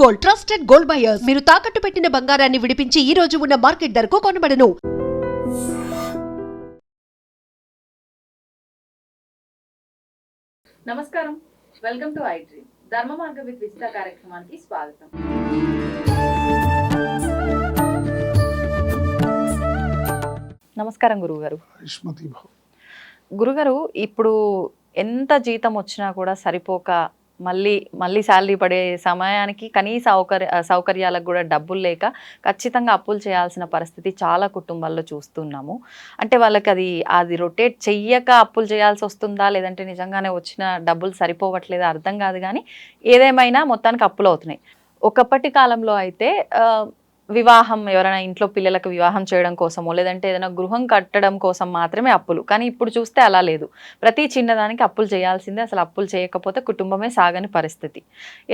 Gold, trusted gold buyers. మీరు తాకట్టు పెట్టిన బంగారాన్ని విడిపించి ఈ రోజు ఉన్న మార్కెట్ ధరకు కొనబడను. నమస్కారం, వెల్కమ్ టు ఐ డ్రీమ్. ధర్మ మార్గ విత్ విజిత కార్యక్రమానికి స్వాగతం. నమస్కారం గురువుగారు. గురుగారు, ఇప్పుడు ఎంత జీతం వచ్చినా కూడా సరిపోక మళ్ళీ శాలరీ పడే సమయానికి కనీస సౌకర్యాలకు కూడా డబ్బులు లేక ఖచ్చితంగా అప్పులు చేయాల్సిన పరిస్థితి చాలా కుటుంబాల్లో చూస్తున్నాము. అంటే వాళ్ళకి అది రొటేట్ చెయ్యక అప్పులు చేయాల్సి వస్తుందా, లేదంటే నిజంగానే వచ్చిన డబ్బులు సరిపోవట్లేదా అర్థం కాదు. కానీ ఏదేమైనా మొత్తానికి అప్పులు అవుతున్నాయి. ఒకప్పటి కాలంలో అయితే వివాహం, ఎవరైనా ఇంట్లో పిల్లలకు వివాహం చేయడం కోసమో లేదంటే ఏదైనా గృహం కట్టడం కోసం మాత్రమే అప్పులు. కానీ ఇప్పుడు చూస్తే అలా లేదు. ప్రతి చిన్నదానికి అప్పులు చేయాల్సిందే. అసలు అప్పులు చేయకపోతే కుటుంబమే సాగని పరిస్థితి.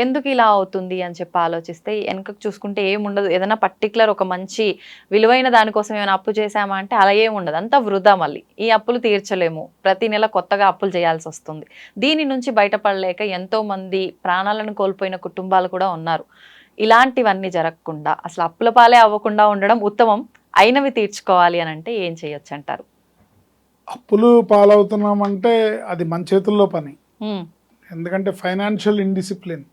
ఎందుకు ఇలా అవుతుంది అని చెప్పి ఆలోచిస్తే వెనకకు చూసుకుంటే ఏముండదు. ఏదైనా పర్టికులర్ ఒక మంచి విలువైన దానికోసం ఏమైనా అప్పు చేసామా అంటే అలా ఏముండదు, అంతా వృధా. మళ్ళీ ఈ అప్పులు తీర్చలేము, ప్రతి నెల కొత్తగా అప్పులు చేయాల్సి వస్తుంది. దీని నుంచి బయటపడలేక ఎంతోమంది ప్రాణాలను కోల్పోయిన కుటుంబాలు కూడా ఉన్నారు. ఇలాంటివన్నీ జరగకుండా అసలు అప్పుల పాలే అవ్వకుండా ఉండడం ఉత్తమం. అయినవి తీర్చుకోవాలి అని అంటే ఏం చేయొచ్చు అంటారు? అప్పులు పాలవుతున్నామంటే అది మన చేతుల్లో పని. ఎందుకంటే ఫైనాన్షియల్ ఇండిసిప్లిన్,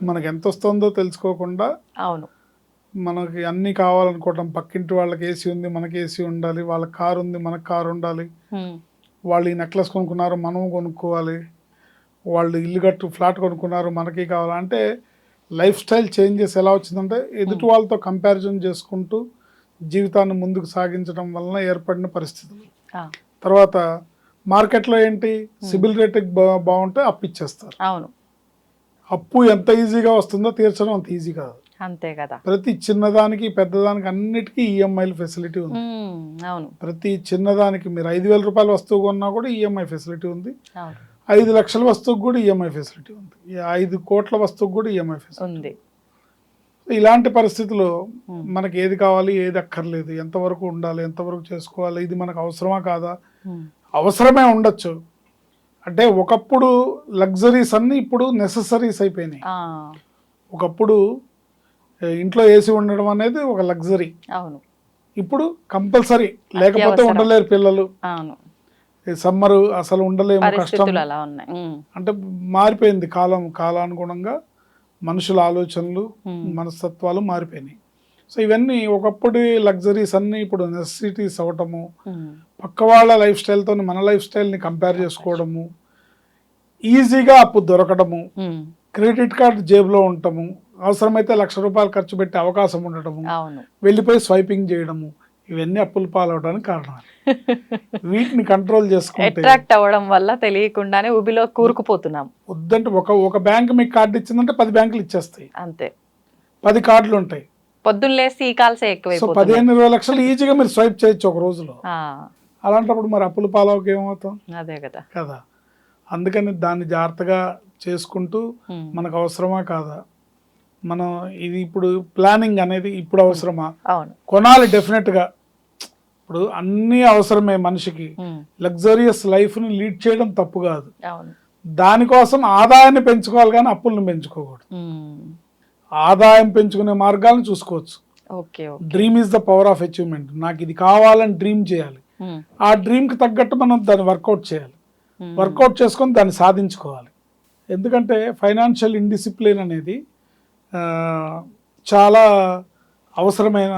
మనకు ఎంత వస్తుందో తెలుసుకోకుండా, అవును, మనకి అన్నీ కావాలనుకోవటం. పక్కింటి వాళ్ళకి ఏసీ ఉంది, మనకి ఏసీ ఉండాలి. వాళ్ళకి కారు ఉంది, మనకు కారు ఉండాలి. వాళ్ళు ఈ నెక్లెస్ కొనుక్కున్నారు, మనం కొనుక్కోవాలి. వాళ్ళు ఇల్లు కట్టు ఫ్లాట్ కొనుక్కున్నారు, మనకి కావాలంటే లైఫ్ స్టైల్ చేంజెస్ ఎలా వచ్చిందంటే ఎదుటి వాళ్ళతో కంపారిజన్ చేసుకుంటూ జీవితాన్ని ముందుకు సాగించడం వలన ఏర్పడిన పరిస్థితులు. తర్వాత మార్కెట్లో ఏంటి, సిబిల్ రేటింగ్ బాగుంటే అప్పు ఇచ్చేస్తారు. అవును, అప్పు ఎంత ఈజీగా వస్తుందో తీర్చడం అంత ఈజీ కాదు. అంతే కదా. ప్రతి చిన్నదానికి పెద్దదానికి అన్నిటికీ ఈఎంఐల ఫెసిలిటీ ఉంది. అవును, ప్రతి చిన్నదానికి మీరు 5,000 రూపాయల వస్తువు కొన్నా కూడా ఈఎంఐ ఫెసిలిటీ ఉంది. 5 లక్షల వస్తువుకు కూడా ఈఎంఐ ఫెసిలిటీ ఉంది. 5 కోట్ల వస్తువుకు కూడా ఈఎంఐ ఫెసిలిటీ ఉంది. ఇలాంటి పరిస్థితుల్లో మనకి ఏది కావాలి, ఏది అక్కర్లేదు, ఎంతవరకు ఉండాలి, ఎంతవరకు చేసుకోవాలి, ఇది మనకు అవసరమా కాదా? అవసరమే ఉండొచ్చు. అంటే ఒకప్పుడు లగ్జరీస్ అన్నీ ఇప్పుడు నెససరీస్ అయిపోయినాయి. ఒకప్పుడు ఇంట్లో ఏసీ ఉండడం అనేది ఒక లగ్జరీ, ఇప్పుడు కంపల్సరీ, లేకపోతే ఉండలేరు పిల్లలు. సమ్మరు అసలు ఉండలేము, కష్టం. అంటే మారిపోయింది కాలం, కాలానుగుణంగా మనుషుల ఆలోచనలు, మనస్తత్వాలు మారిపోయినాయి. సో ఇవన్నీ ఒకప్పుడు లగ్జరీస్ అన్నీ ఇప్పుడు నెసెసిటీస్ అవటము, పక్క వాళ్ళ లైఫ్ స్టైల్తో మన లైఫ్ స్టైల్ని కంపేర్ చేసుకోవడము, ఈజీగా అప్పు దొరకడము, క్రెడిట్ కార్డు జేబులో ఉండటము, అవసరమైతే 1,00,000 రూపాయలు ఖర్చు పెట్టే అవకాశం ఉండటము, వెళ్ళిపోయి స్వైపింగ్ చేయడము, ఇవన్నీ అప్పులు పాలవడానికి కారణాలు. వీటిని కంట్రోల్ చేసుకుంటే, అట్రాక్ట్ అవ్వడం వల్ల తెలియకుండానే ఉబిలో కూరుకుపోతున్నాం. వద్దంటే ఒక బ్యాంక్ మీకు కార్డు ఇచ్చిందంటే 10 బ్యాంకులు ఇచ్చేస్తాయి. అంతే, 10 కార్డులు ఉంటాయి. పొద్దున్న లేసి ఈ కాల్సే ఎక్కువ. 15-20 లక్షలు ఈజీగా మీరు స్వైప్ చేయొచ్చు ఒక రోజులో. అలాంటప్పుడు మరి అప్పులు పాలవకి ఏమవుతాం? అదే కదా కదా. అందుకని దాన్ని జాగ్రత్తగా చేసుకుంటూ మనకు అవసరమా కాదా, మనం ఇది ఇప్పుడు ప్లానింగ్ అనేది ఇప్పుడు అవసరమా, కొనాలి డెఫినెట్గా. ఇప్పుడు అన్నీ అవసరమే మనిషికి. లగ్జరియస్ లైఫ్ని లీడ్ చేయడం తప్పు కాదు. దానికోసం ఆదాయాన్ని పెంచుకోవాలి కానీ అప్పులను పెంచుకోకూడదు. ఆదాయం పెంచుకునే మార్గాలను చూసుకోవచ్చు. Dream is the power of achievement. నాకు ఇది కావాలని డ్రీమ్ చేయాలి. ఆ డ్రీమ్కి తగ్గట్టు మనం దాన్ని వర్కౌట్ చేయాలి. వర్కౌట్ చేసుకొని దాన్ని సాధించుకోవాలి. ఎందుకంటే ఫైనాన్షియల్ ఇండిసిప్లిన్ అనేది చాలా అవసరమైన,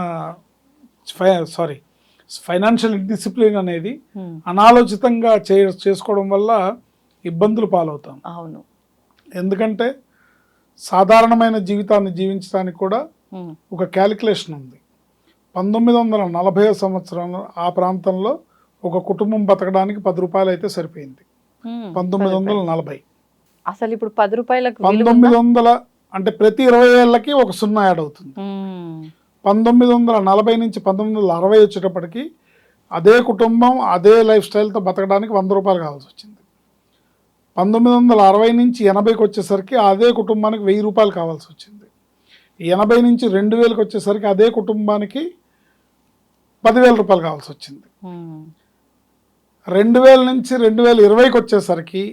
ఫైనాన్షియల్ డిసిప్లిన్ అనేది అనాలోచితంగా చేసుకోవడం వల్ల ఇబ్బందులు పాలవుతాం. అవును, ఎందుకంటే సాధారణమైన జీవితాన్ని జీవించడానికి కూడా ఒక క్యాలిక్యులేషన్ ఉంది. 1940 సంవత్సరంలో ఆ ప్రాంతంలో ఒక కుటుంబం బతకడానికి 10 రూపాయలు అయితే సరిపోయింది. 1940. అసలు ఇప్పుడు 10 రూపాయలకు 1900 అంటే ప్రతి 20 ఏళ్ళకి ఒక 0 యాడ్ అవుతుంది. 1940 నుంచి 1960 వచ్చేటప్పటికి అదే కుటుంబం అదే లైఫ్ స్టైల్తో బతకడానికి 100 రూపాయలు కావాల్సి వచ్చింది. 1960 నుంచి 80కి వచ్చేసరికి అదే కుటుంబానికి 1000 రూపాయలు కావాల్సి వచ్చింది. 80 నుంచి 2000కి వచ్చేసరికి అదే కుటుంబానికి 10,000 రూపాయలు కావాల్సి వచ్చింది. 2000 నుంచి 2020కి వచ్చేసరికి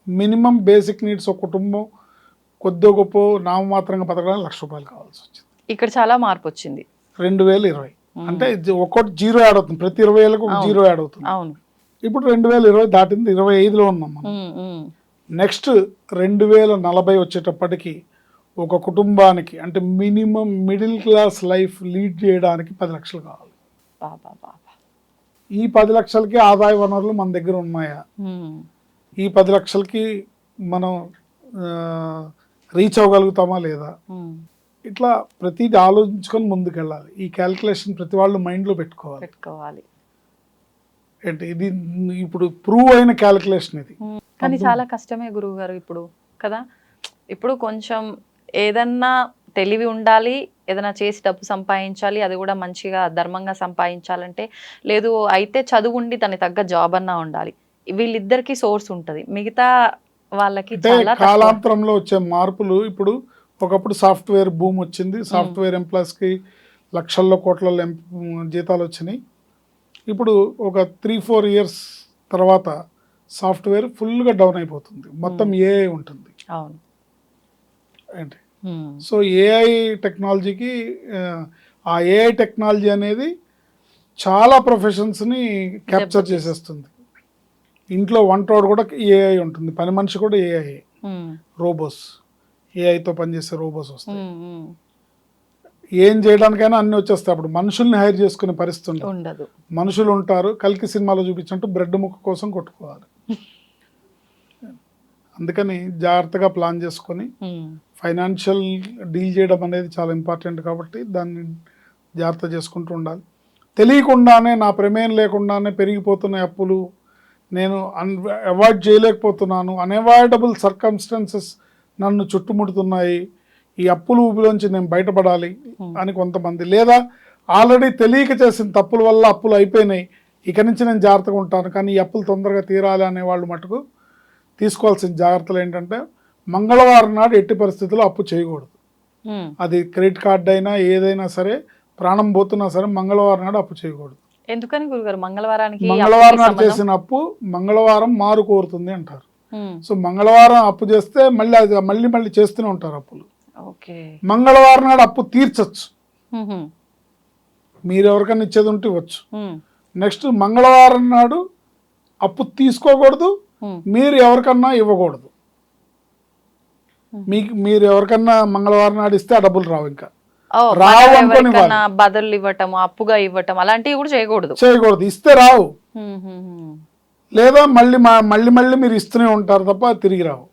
మినిమం బేసిక్ నీడ్స్ ఒక కుటుంబం కొద్దిగా గొప్ప నామమాత్రంగా బతకడానికి ₹1,00,000 కావాల్సి వచ్చింది. ఇక్కడ చాలా మార్పు వచ్చింది. 2020 అంటే ఒక్కొక్కటి జీరో యాడ్ అవుతుంది, ప్రతి 20 ఏళ్ళకు ఒక జీరో యాడ్ అవుతుంది. అవును. ఇప్పుడు 2020 దాటింది, 25లో ఉన్నాం మనం. నెక్స్ట్ 2040 వచ్చేటప్పటికి ఒక కుటుంబానికి అంటే minimum middle class life lead చేయడానికి 10 లక్షలు కావాలి. ఈ 10 లక్షలకి ఆదాయ వనరులు మన దగ్గర ఉన్నాయా? ఈ 10 లక్షలకి మనం రీచ్ అవ్వగలుగుతామా లేదా? ఇట్లా ప్రతిదీ ఆలోచించుకొని ముందుకెళ్ళాలి. ఈ క్యాల్కులేషన్ ప్రతి వాళ్ళు మైండ్లో పెట్టుకోవాలి. ఏంటి ఇది ఇప్పుడు ప్రూవ్ అయిన క్యాల్కులేషన్ ఇది. కానీ చాలా కష్టమే గురువు గారు ఇప్పుడు కదా. ఇప్పుడు కొంచెం ఏదన్నా తెలివి ఉండాలి, ఏదైనా చేసి డబ్బు సంపాదించాలి, అది కూడా మంచిగా ధర్మంగా సంపాదించాలంటే, లేదు అయితే చదువు ఉండి దానికి తగ్గ జాబ్ అన్నా ఉండాలి. వీళ్ళిద్దరికి సోర్స్ ఉంటుంది, మిగతా వాళ్ళకి చాలా కాలాంతరంలో వచ్చే మార్పులు. ఇప్పుడు ఒకప్పుడు సాఫ్ట్వేర్ బూమ్ వచ్చింది, సాఫ్ట్వేర్ ఎంప్లాయీస్కి లక్షల్లో కోట్లలో జీతాలు వచ్చినాయి. ఇప్పుడు ఒక 3-4 ఇయర్స్ తర్వాత సాఫ్ట్వేర్ ఫుల్గా డౌన్ అయిపోతుంది, మొత్తం ఏఐ ఉంటుంది. అవును ఏంటి సో ఏఐ టెక్నాలజీకి ఆ ఏఐ టెక్నాలజీ అనేది చాలా ప్రొఫెషన్స్ని క్యాప్చర్ చేసేస్తుంది. ఇంట్లో వంటోడు కూడా ఏఐ ఉంటుంది, పని మనిషి కూడా ఏఐ, రోబోస్, ఏఐతో పనిచేసే రోబోస్ వస్తాయి. ఏం చేయడానికైనా అన్ని వచ్చేస్తాయి. అప్పుడు మనుషుల్ని హైర్ చేసుకునే పరిస్థితి ఉండదు. మనుషులు ఉంటారు, కల్కి సినిమాలో చూపించినట్టు బ్రెడ్ ముక్క కోసం కొట్టుకోవాలి. అందుకని జాగ్రత్తగా ప్లాన్ చేసుకొని ఫైనాన్షియల్ డీల్ చేయడం అనేది చాలా ఇంపార్టెంట్. కాబట్టి దాన్ని జాగ్రత్త చేసుకుంటూ ఉండాలి. తెలియకుండానే నా ప్రమేయం లేకుండానే పెరిగిపోతున్న అప్పులు నేను అవాయిడ్ చేయలేకపోతున్నాను, అన్అవాయిడబుల్ సర్కమ్స్టాన్సెస్ నన్ను చుట్టుముడుతున్నాయి, ఈ అప్పుల ఊపిలోంచి నేను బయటపడాలి అని కొంతమంది, లేదా ఆల్రెడీ తెలియక చేసిన తప్పుల వల్ల అప్పులు అయిపోయినాయి, ఇక నుంచి నేను జాగ్రత్తగా ఉంటాను కానీ ఈ అప్పులు తొందరగా తీరాలి అనే వాళ్ళు మటుకు తీసుకోవాల్సిన జాగ్రత్తలు ఏంటంటే, మంగళవారం నాడు ఎట్టి పరిస్థితుల్లో అప్పు చేయకూడదు. అది క్రెడిట్ కార్డ్ అయినా ఏదైనా సరే, ప్రాణం పోతున్నా సరే మంగళవారం నాడు అప్పు చేయకూడదు. ఎందుకని గురుగారు? మంగళవారం నాడు చేసిన అప్పు మంగళవారం మారు కోరుతుంది అంటారు. సో మంగళవారం అప్పు చేస్తే మళ్ళీ అది మళ్ళీ చేస్తూనే ఉంటారు అప్పులు. మంగళవారం నాడు అప్పు తీర్చచ్చు, మీరు ఎవరికైనా ఇచ్చేది ఉంటే ఇవ్వచ్చు. నెక్స్ట్ మంగళవారం నాడు అప్పు తీసుకోకూడదు, మీరు ఎవరికన్నా ఇవ్వకూడదు. మీరు ఎవరికన్నా మంగళవారం నాడు ఇస్తే ఆ డబ్బులు రావు, ఇంకా రావు అనుకోని బదులు ఇవ్వటం, అప్పుగా ఇవ్వటం అలాంటివి కూడా చేయకూడదు. ఇస్తే రావు, లేదా మళ్ళీ మీరు ఇస్తూనే ఉంటారు తప్ప తిరిగి రావు.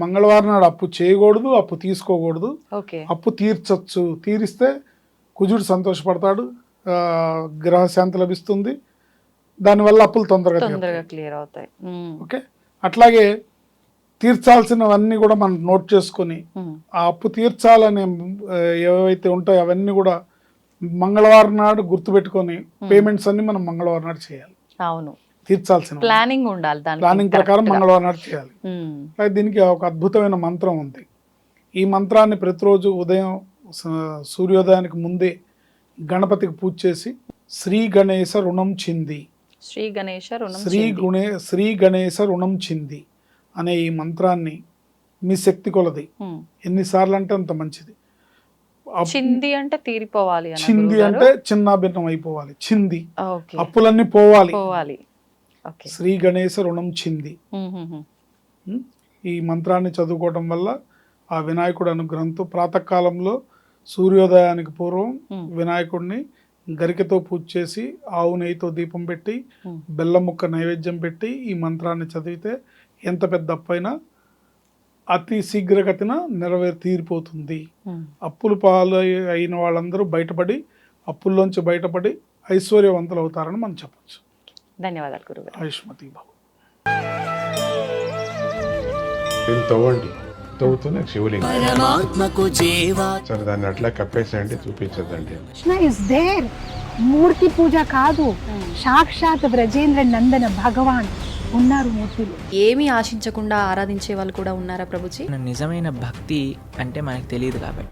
మంగళవారం నాడు అప్పు చేయకూడదు, అప్పు తీసుకోకూడదు. అప్పు తీర్చచ్చు, తీరిస్తే కుజుడు సంతోషపడతాడు, గ్రహశాంతి లభిస్తుంది, దానివల్ల అప్పులు తొందరగా క్లియర్ అవుతాయి. ఓకే, అట్లాగే తీర్చాల్సినవన్నీ కూడా మనం నోట్ చేసుకొని ఆ అప్పు తీర్చాలనే ఏవైతే ఉంటాయో అవన్నీ కూడా మంగళవారం నాడు గుర్తుపెట్టుకొని పేమెంట్స్ అన్ని మనం మంగళవారం నాడు చేయాలి. అవును, తీర్చాల్సిన ప్లానింగ్ ఉండాలి, ప్లానింగ్ ప్రకారం మంగళవారం నాడు చేయాలి. దీనికి ఒక అద్భుతమైన మంత్రం ఉంది. ఈ మంత్రాన్ని ప్రతిరోజు ఉదయం సూర్యోదయానికి ముందే గణపతికి పూజ చేసి శ్రీ గణేశ రుణం చింది, శ్రీ గణేశ రుణం చింది అనే ఈ మంత్రాన్ని మీ శక్తి కొలది ఎన్నిసార్లు అంటే అంత మంచిది. చింది అంటే తీరిపోవాలి, చింది అంటే చిన్నాభిన్నం అయిపోవాలి, చింది అప్పులన్నీ పోవాలి. శ్రీ గణేశ రుణం చింది. ఈ మంత్రాన్ని చదువుకోవడం వల్ల ఆ వినాయకుడు అనుగ్రహంతో ప్రాతకాలంలో సూర్యోదయానికి పూర్వం వినాయకుడిని గరికతో పూజ చేసి ఆవు నెయ్యితో దీపం పెట్టి బెల్లం ముక్క నైవేద్యం పెట్టి ఈ మంత్రాన్ని చదివితే ఎంత పెద్ద అప్పైనా అతి శీఘ్రగతిన తీరిపోతుంది. అప్పులు పాలు అయిన వాళ్ళందరూ బయటపడి అప్పుల్లోంచి బయటపడి ఐశ్వర్యవంతులు అవుతారని మనం చెప్పచ్చు. ధన్యవాదాలు గురుగారు. ఆయుష్మతి భవ. తవ్వుతూనే శివలింగం సరే దాన్ని అట్లా కప్పేసేయండి, చూపించదండి. కృష్ణ ఇస్ దేర్, మూర్తి పూజ కాదు, సాక్షాత్ బ్రజేంద్ర నందన భగవాన్ ఉన్నారు మూర్తిలో. ఏమీ ఆశించకుండా ఆరాధించే వాళ్ళు కూడా ఉన్నారా ప్రభుజీ? నిజమైన భక్తి అంటే మనకు తెలియదు కాబట్టి